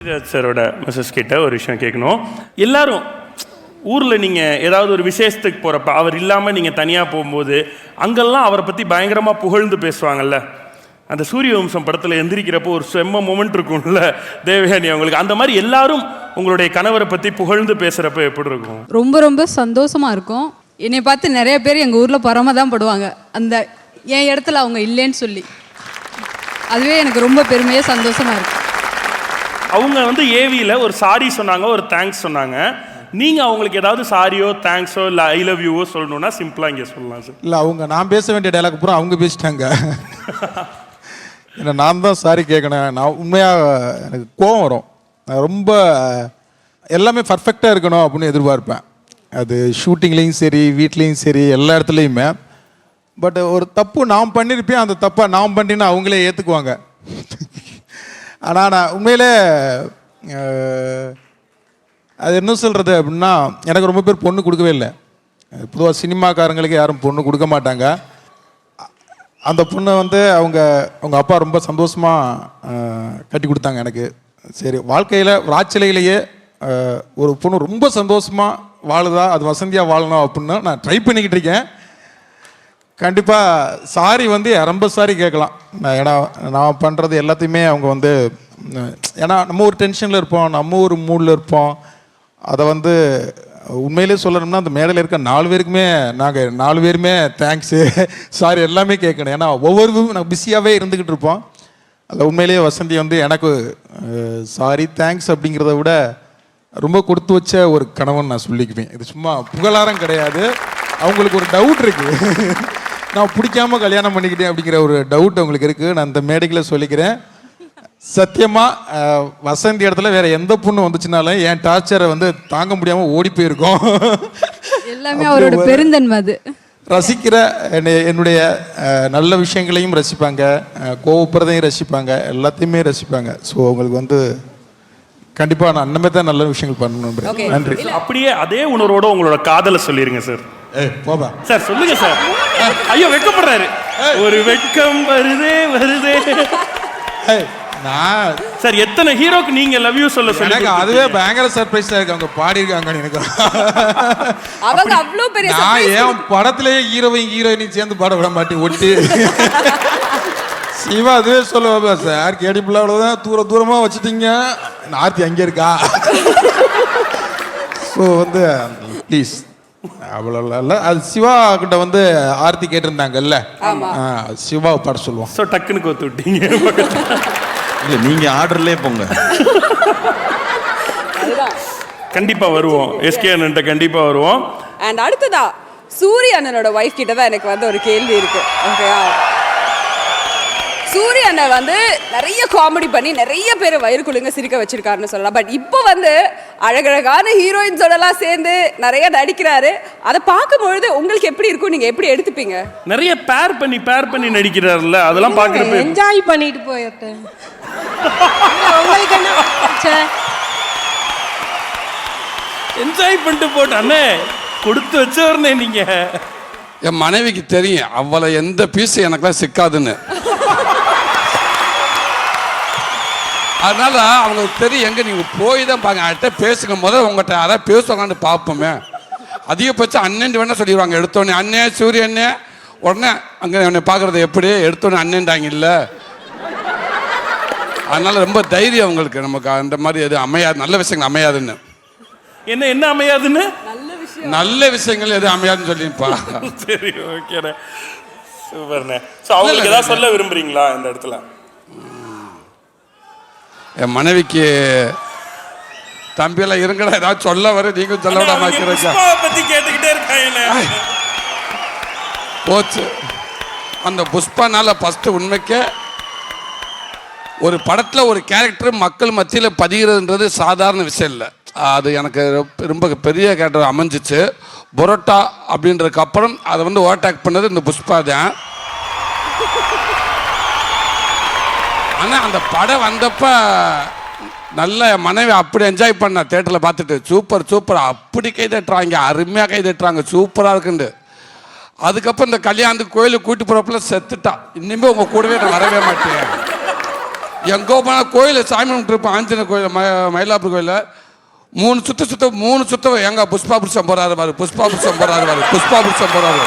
சாரோட மிஸ்ஸஸ் கிட்ட ஒரு விஷயம் கேட்கணும். எல்லாரும் ஊரில் நீங்கள் ஏதாவது ஒரு விசேஷத்துக்கு போகிறப்ப அவர் இல்லாமல் நீங்கள் தனியாக போகும்போது அங்கெல்லாம் அவரை பற்றி பயங்கரமாக புகழ்ந்து பேசுவாங்கல்ல. அந்த சூரிய வம்சம் படத்தில் எந்திரிக்கிறப்போ ஒரு செம்ம மொமெண்ட் இருக்கும்ல தேவயானி அவங்களுக்கு. அந்த மாதிரி எல்லாரும் உங்களுடைய கணவரை பற்றி புகழ்ந்து பேசுகிறப்ப எப்படி இருக்கும்? ரொம்ப ரொம்ப சந்தோஷமாக இருக்கும். என்னை பார்த்து நிறைய பேர் எங்கள் ஊரில் பொறாம தான் படுவாங்க, அந்த என் இடத்துல அவங்க இல்லைன்னு சொல்லி. அதுவே எனக்கு ரொம்ப பெருமையாக சந்தோஷமாக இருக்குது. அவங்க வந்து ஏவியில் ஒரு சாரி சொன்னாங்க, ஒரு தேங்க்ஸ் சொன்னாங்க. நீங்கள் அவங்களுக்கு ஏதாவது சாரியோ தேங்க்ஸோ இல்லை ஐ லவ் யூவோ சொல்லணுன்னா சிம்பிளாக இங்கே சொல்லலாம் சார். இல்லை, அவங்க நான் பேச வேண்டிய டைலாக் பூரா அவங்க பேசிட்டாங்க. ஏன்னா நான் தான் சாரி கேட்கணும். நான் உண்மையாக எனக்கு கோவம் வரும். நான் ரொம்ப எல்லாமே பர்ஃபெக்டாக இருக்கணும் அப்படின்னு எதிர்பார்ப்பேன். அது ஷூட்டிங்லேயும் சரி, வீட்லேயும் சரி, எல்லா இடத்துலையுமே. பட் ஒரு தப்பு நான் பண்ணியிருப்பேன், அந்த தப்பை நான் பண்ணினா அவங்களே ஏற்றுக்குவாங்க. ஆனால் நான் உண்மையிலே அது என்ன சொல்கிறது அப்படின்னா, எனக்கு ரொம்ப பேர் பொண்ணு கொடுக்கவே இல்லை. பொதுவாக சினிமாக்காரங்களுக்கு யாரும் பொண்ணு கொடுக்க மாட்டாங்க. அந்த பொண்ணை வந்து அவங்க அப்பா ரொம்ப சந்தோஷமாக கட்டி கொடுத்தாங்க எனக்கு. சரி, வாழ்க்கையில் ராச்சிலையிலேயே ஒரு பொண்ணு ரொம்ப சந்தோஷமாக வாழுதா, அது வசந்தியாக வாழணும் அப்படின்னு நான் ட்ரை பண்ணிக்கிட்டு இருக்கேன். கண்டிப்பாக சாரி வந்து ரொம்ப சாரி கேட்கலாம். ஏன்னா நான் பண்ணுறது எல்லாத்தையுமே அவங்க வந்து, ஏன்னா நம்ம ஒரு டென்ஷனில் இருப்போம், நம்ம ஒரு மூடில் இருப்போம். அதை வந்து உண்மையிலே சொல்லணும்னா அந்த மேடையில் இருக்க 4 பேருக்குமே நாங்கள் 4 பேருமே தேங்க்ஸு சாரி எல்லாமே கேட்கணும். ஏன்னா ஒவ்வொருவரும் நாங்கள் பிஸியாகவே இருந்துக்கிட்டு இருப்போம். அதில் உண்மையிலேயே வசந்தி வந்து எனக்கு சாரி தேங்க்ஸ் அப்படிங்கிறத விட ரொம்ப கொடுத்து வச்ச ஒரு கணவன் நான் சொல்லிக்குவேன். இது சும்மா புகழாரம் கிடையாது. அவங்களுக்கு ஒரு டவுட் இருக்குது, நான் பிடிக்காம கல்யாணம் பண்ணிக்கிட்டேன் அப்படிங்கிற ஒரு டவுட் அவங்களுக்கு இருக்குது. நான் இந்த மேடைகளை சொல்லிக்கிறேன். சத்தியமாக வசந்தி இடத்துல வேற எந்த பொண்ணு வந்துச்சுனாலும் என் டார்ச்சரை வந்து தாங்க முடியாமல் ஓடி போயிருக்கோம். எல்லாமே அவரோட பெருந்தன்மை. அது ரசிக்கிற என்னுடைய நல்ல விஷயங்களையும் ரசிப்பாங்க, கோவப்படுறதையும் ரசிப்பாங்க, எல்லாத்தையுமே ரசிப்பாங்க. ஸோ அவங்களுக்கு வந்து கண்டிப்பாக நான் அந்தமாதிரி தான் நல்ல விஷயங்கள் பண்ணணும். நன்றி. அப்படியே அதே உணர்வோட உங்களோட காதலை சொல்லிருங்க சார். போபா சார், சொல்லுங்க சார். ஐயோ, வெக்கப்படுறாரு. ஒரு வெக்கம் வருதே வருதே. நான் சார், எத்தனை ஹீரோக்கு நீங்க லவ் யூ சொல்ல சொல்லி எனக்கு அதுவே பயங்கர சர்ப்ரைஸா இருக்கு. அவங்க பாடி இருக்காங்க எனக்கு. அவங்க அவ்வளோ பெரிய நான் ஏன் படத்திலேயே ஹீரோயினையும் சேர்ந்து பாட விட மாட்டேன் ஒட்டி. சிவா அதுவே சொல்லுவா, சார் கேடிப்பிள்ள அவ்வளோதான் தூரமா வச்சுட்டீங்க, ஆர்த்தி அங்கே இருக்கா. ஸோ வந்து ப்ளீஸ் அவ்வளோ இல்லை. அது சிவா கிட்ட வந்து ஆர்த்தி கேட்டிருந்தாங்கல்ல, சிவாவை பாட சொல்லுவோம். ஸோ டக்குன்னு கோத்து விட்டீங்க. இல்லை, நீங்கள் ஆர்டர்லேயே போங்க. கண்டிப்பா வருவோம், எஸ்கே அண்ணன்ட்ட கண்டிப்பா வருவோம். அண்ட் அடுத்ததா சூரிய அண்ணனோட ஒய்ஃப் கிட்ட தான் எனக்கு வந்து ஒரு கேள்வி இருக்கு. ஓகேயா, சூரிய அண்ணன் வந்து நிறைய காமெடி பண்ணி நிறைய பேர் வயிறு குழுங்க சிரிக்க வச்சிருக்காருன்னு சொல்லலாம். பட் இப்போ வந்து அழகழகான ஹீரோயின்ஸோடலாம் சேர்ந்து நிறைய நடிக்கிறாரு. அதை பார்க்கும்பொழுது உங்களுக்கு எப்படி இருக்கும், நீங்க எப்படி எடுத்துப்பீங்க? நிறைய பேர் பண்ணி நடிக்கிறாருல்ல, அதெல்லாம் பார்க்குறப்ப என்ஜாய் பண்ணிட்டு போயிட்டேன். உங்களுக்கு என்ன என்ஜாய் பண்ணிட்டு போட்டானே, கொடுத்து வச்சவர்னே நீங்க. என் மனைவிக்கு தெரியும் அவளை எந்த பீஸ் எனக்குலாம் சிக்காதுன்னு. அதனால அவங்களுக்கு தெரியும் எங்க நீங்க போய் தான் பாருங்க, அவர்கிட்ட பேசுங்க, முதல்ல உங்கள்கிட்ட அதான் பேசுவாங்கன்னு பார்ப்போமே. அதிகபட்சம் அண்ணன் வேணா சொல்லிடுவாங்க. எடுத்தோடனே அண்ணே சூரிய அண்ணே, உடனே அங்கே என்னை பார்க்குறது எப்படி எடுத்தோடனே அண்ணன்டாங்க இல்லை. அதனால ரொம்ப தைரியம் அவங்களுக்கு. நமக்கு அந்த மாதிரி எது அமையாது, நல்ல விஷயங்கள் அமையாதுன்னு. என்ன அமையாதுன்னு? நல்ல விஷயங்கள் எது அமையாதுன்னு சொல்லிப்பா. சரி, ஓகேண்ணே, சூப்பர்ண்ணே. ஸோ அவங்களுக்கு ஏதாவது சொல்ல விரும்புறீங்களா இந்த இடத்துல? என் மனைவிக்கு தம்பியெல்லாம் இருங்கடா, ஏதாவது சொல்ல வர நீங்க சொல்ல விடாம பத்தி கேட்டுக்கிட்டே இருக்காங்க. போச்சு அந்த புஷ்பானால ஃபர்ஸ்ட் உண்மைக்கே ஒரு படத்தில் ஒரு கேரக்டர் மக்கள் மத்தியில் பதிகிறதுன்றது சாதாரண விஷயம் இல்லை. அது எனக்கு ரொம்ப பெரிய கேரக்டர் அமைஞ்சிச்சு. பரோட்டா அப்படின்றதுக்கு அப்புறம் அதை வந்து ஓவர்டேக் பண்ணது இந்த புஷ்பா தான். ஆனால் அந்த படம் வந்தப்ப நல்ல மனைவி அப்படி என்ஜாய் பண்ண தேட்டரில் பார்த்துட்டு, சூப்பர் அப்படி கை தட்டுறாங்க, அருமையாக கை தட்டுறாங்க, சூப்பராக இருக்குண்டு. அதுக்கப்புறம் இந்த கல்யாணத்துக்கு கோயிலுக்கு கூட்டி போகிறப்பல செத்துட்டா. இனிமேல் உங்கள் கூடவே நான் வரவே மாட்டேன். எங்கோ போனால் கோயிலில் சாமி கும்பிட்டுருப்போம், ஆஞ்சநேயர் கோயில், மயிலாப்பூர் கோயிலில் 3 சுத்த எங்க புஷ்பா புருஷன் போறாரு பாரு, புஷ்பா புருஷன் போறாரு பாரு, புஷ்பா புருஷன் போறாரு.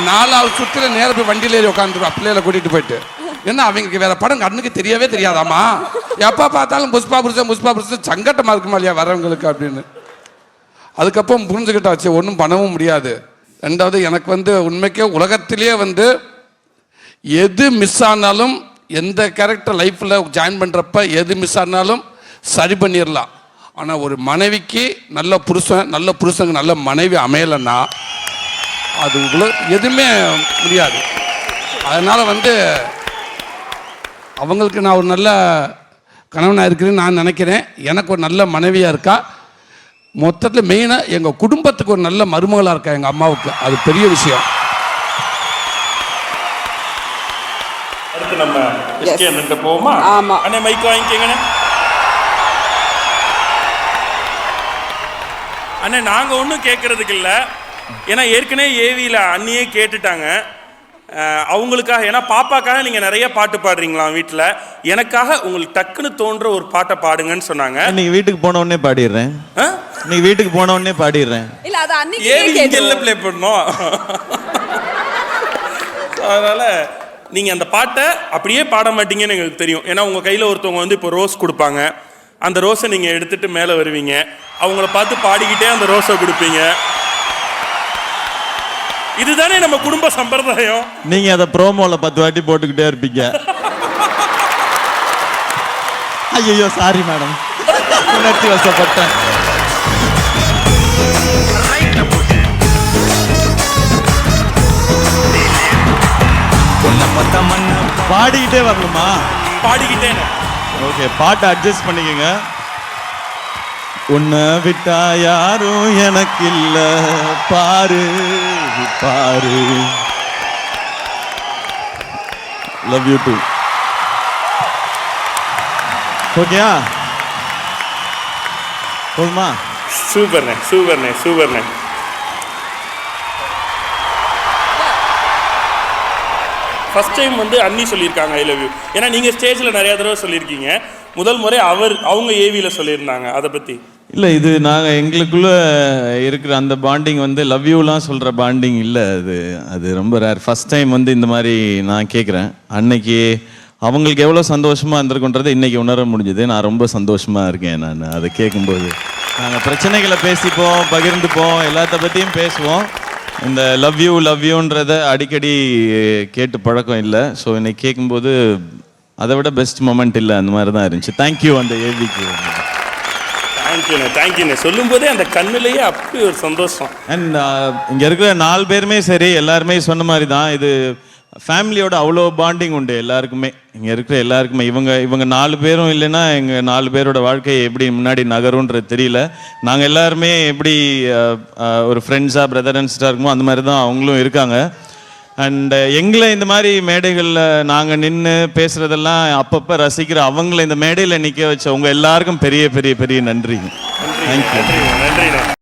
4வது சுற்றுல நேர போய் வண்டியில ஏறி உட்காந்துருப்பா பிள்ளைகளை கூட்டிட்டு போயிட்டு. என்ன அவங்களுக்கு வேற படம் கண்ணுக்கு தெரியவே தெரியாதாமா, எப்போ பார்த்தாலும் புஷ்பா புருஷன் சங்கட்டமா இருக்குமா இல்லையா வரவங்களுக்கு அப்படின்னு. அதுக்கப்புறம் புரிஞ்சுக்கிட்டாச்சு ஒன்றும் பண்ணவும் முடியாது. 2வது எனக்கு வந்து உண்மைக்கே உலகத்திலேயே வந்து எது மிஸ் ஆனாலும், எந்த கேரக்டர் லைஃப்பில் ஜாயின் பண்ணுறப்ப எது மிஸ் ஆனாலும் சரி பண்ணிடலாம். ஆனால் ஒரு மனைவிக்கு நல்ல புருஷனுக்கு நல்ல மனைவி அமையலைன்னா அது எதுவுமே முடியாது. அதனால் வந்து அவங்களுக்கு நான் ஒரு நல்ல கணவனாக இருக்கிறேன்னு நான் நினைக்கிறேன். எனக்கு ஒரு நல்ல மனைவியாக இருக்கா. மொத்தத்தில் மெயினாக எங்கள் குடும்பத்துக்கு ஒரு நல்ல மருமகளாக இருக்கா எங்கள் அம்மாவுக்கு. அது பெரிய விஷயம். அடுத்து நம்ம எஸ்கே அண்ணன்ட்ட போவோமா? ஆமா. அண்ணே மைக் வாங்கிக்கங்கண்ணே. அண்ணே நாங்கள் ஒன்றும் கேட்கறதுக்கு இல்லை, ஏன்னா ஏற்கனவே ஏவியில் அண்ணியே கேட்டுட்டாங்க. அவங்களுக்காக, ஏன்னா பாப்பாக்காக நீங்கள் நிறைய பாட்டு பாடுறீங்களாம் வீட்டில், எனக்காக உங்களுக்கு டக்குன்னு தோன்ற ஒரு பாட்டை பாடுங்கன்னு சொன்னாங்க. இன்னைக்கு வீட்டுக்கு போன உடனே பாடிடுறேன். இன்னைக்கு வீட்டுக்கு போன உடனே பாடிடுறேன். இல்ல அது அன்னைக்கு ஏவி இங்கெல்லாம் ப்ளே பண்ணோம். அதனால நீங்கள் அந்த பாட்டை அப்படியே பாட மாட்டீங்கன்னு எங்களுக்கு தெரியும். ஏன்னா உங்கள் கையில் ஒருத்தவங்க வந்து இப்போ ரோஸ் கொடுப்பாங்க, அந்த ரோஸை நீங்கள் எடுத்துகிட்டு மேலே வருவீங்க, அவங்கள பார்த்து பாடிக்கிட்டே அந்த ரோஸை கொடுப்பீங்க. இதுதானே நம்ம குடும்ப சம்பிரதாயம். நீங்க அதை ப்ரோமோல 10 வாட்டி போட்டுக்கிட்டே இருப்பீங்க. ஐயோ சாரி மேடம், உணர்ச்சி வசப்பட்டேன். பாடிக்கிட்டே வரணுமா? பாடிக்கிட்டே. ஓகே, பாட்டை அட்ஜஸ்ட் பண்ணிக்கங்க. உன்னை விட்டா யாரும் எனக்கு இல்ல பாரு பாரு. Love you too. ஓகேயா? போதுமா? சூப்பர்ண்ணே சூப்பர்ண்ணே சூப்பர்ண்ணே. ஃபர்ஸ்ட் டைம் வந்து அண்ணி சொல்லியிருக்காங்க ஐ லவ் யூ. ஏன்னா நீங்கள் ஸ்டேஜில் நிறையா தடவை சொல்லியிருக்கீங்க, முதல் முறை அவங்க ஏவியில் சொல்லியிருந்தாங்க. அதை பற்றி இல்லை, இது நாங்கள் எங்களுக்குள்ள இருக்கிற அந்த பாண்டிங் வந்து லவ் யூலாம் சொல்கிற பாண்டிங் இல்லை. அது ரொம்ப ரேர். ஃபர்ஸ்ட் டைம் வந்து இந்த மாதிரி நான் கேட்குறேன். அன்னைக்கு அவங்களுக்கு எவ்வளோ சந்தோஷமாக இருந்திருக்குன்றது இன்றைக்கி உணர முடிஞ்சுது. நான் ரொம்ப சந்தோஷமாக இருக்கேன். நான் அதை கேட்கும்போது நாங்கள் பிரச்சனைகளை பேசிப்போம், பகிர்ந்துப்போம், எல்லாத்த பற்றியும் பேசுவோம். இந்த லவ் யூன்றதை அடிக்கடி கேட்டு பழக்கம் இல்லை. ஸோ இன்னைக்கு கேட்கும்போது அதை விட பெஸ்ட் மொமெண்ட் இல்லை, அந்த மாதிரி தான் இருந்துச்சு. தேங்க்யூ அந்த ஏவிக்கு. தேங்க்யூண்ணே. சொல்லும் போதே அந்த கண்ணுலேயே அப்படி ஒரு சந்தோஷம். அண்ட் இங்கே இருக்கிற 4 பேருமே சரி, எல்லாருமே சொன்ன மாதிரி தான். இது ஃபேமிலியோட அவ்வளோ பாண்டிங் உண்டு எல்லாருக்குமே, இங்கே இருக்கிற எல்லாருக்குமே. இவங்க 4 பேரும் இல்லைன்னா எங்கள் 4 பேரோட வாழ்க்கை எப்படி முன்னாடி நகரும்ன்றது தெரியல. நாங்கள் எல்லாருமே எப்படி ஒரு ஃப்ரெண்ட்ஸாக பிரதர் அண்ட் சிஸ்டர் இருக்குமோ அந்த மாதிரி தான் அவங்களும் இருக்காங்க. அண்ட் எங்களை இந்த மாதிரி மேடைகளில் நாங்கள் நின்று பேசுகிறதெல்லாம் அப்பப்போ ரசிக்கிற அவங்கள இந்த மேடையில் நிற்க வச்ச உங்கள் எல்லாருக்கும் பெரிய பெரிய பெரிய நன்றி. நன்றி.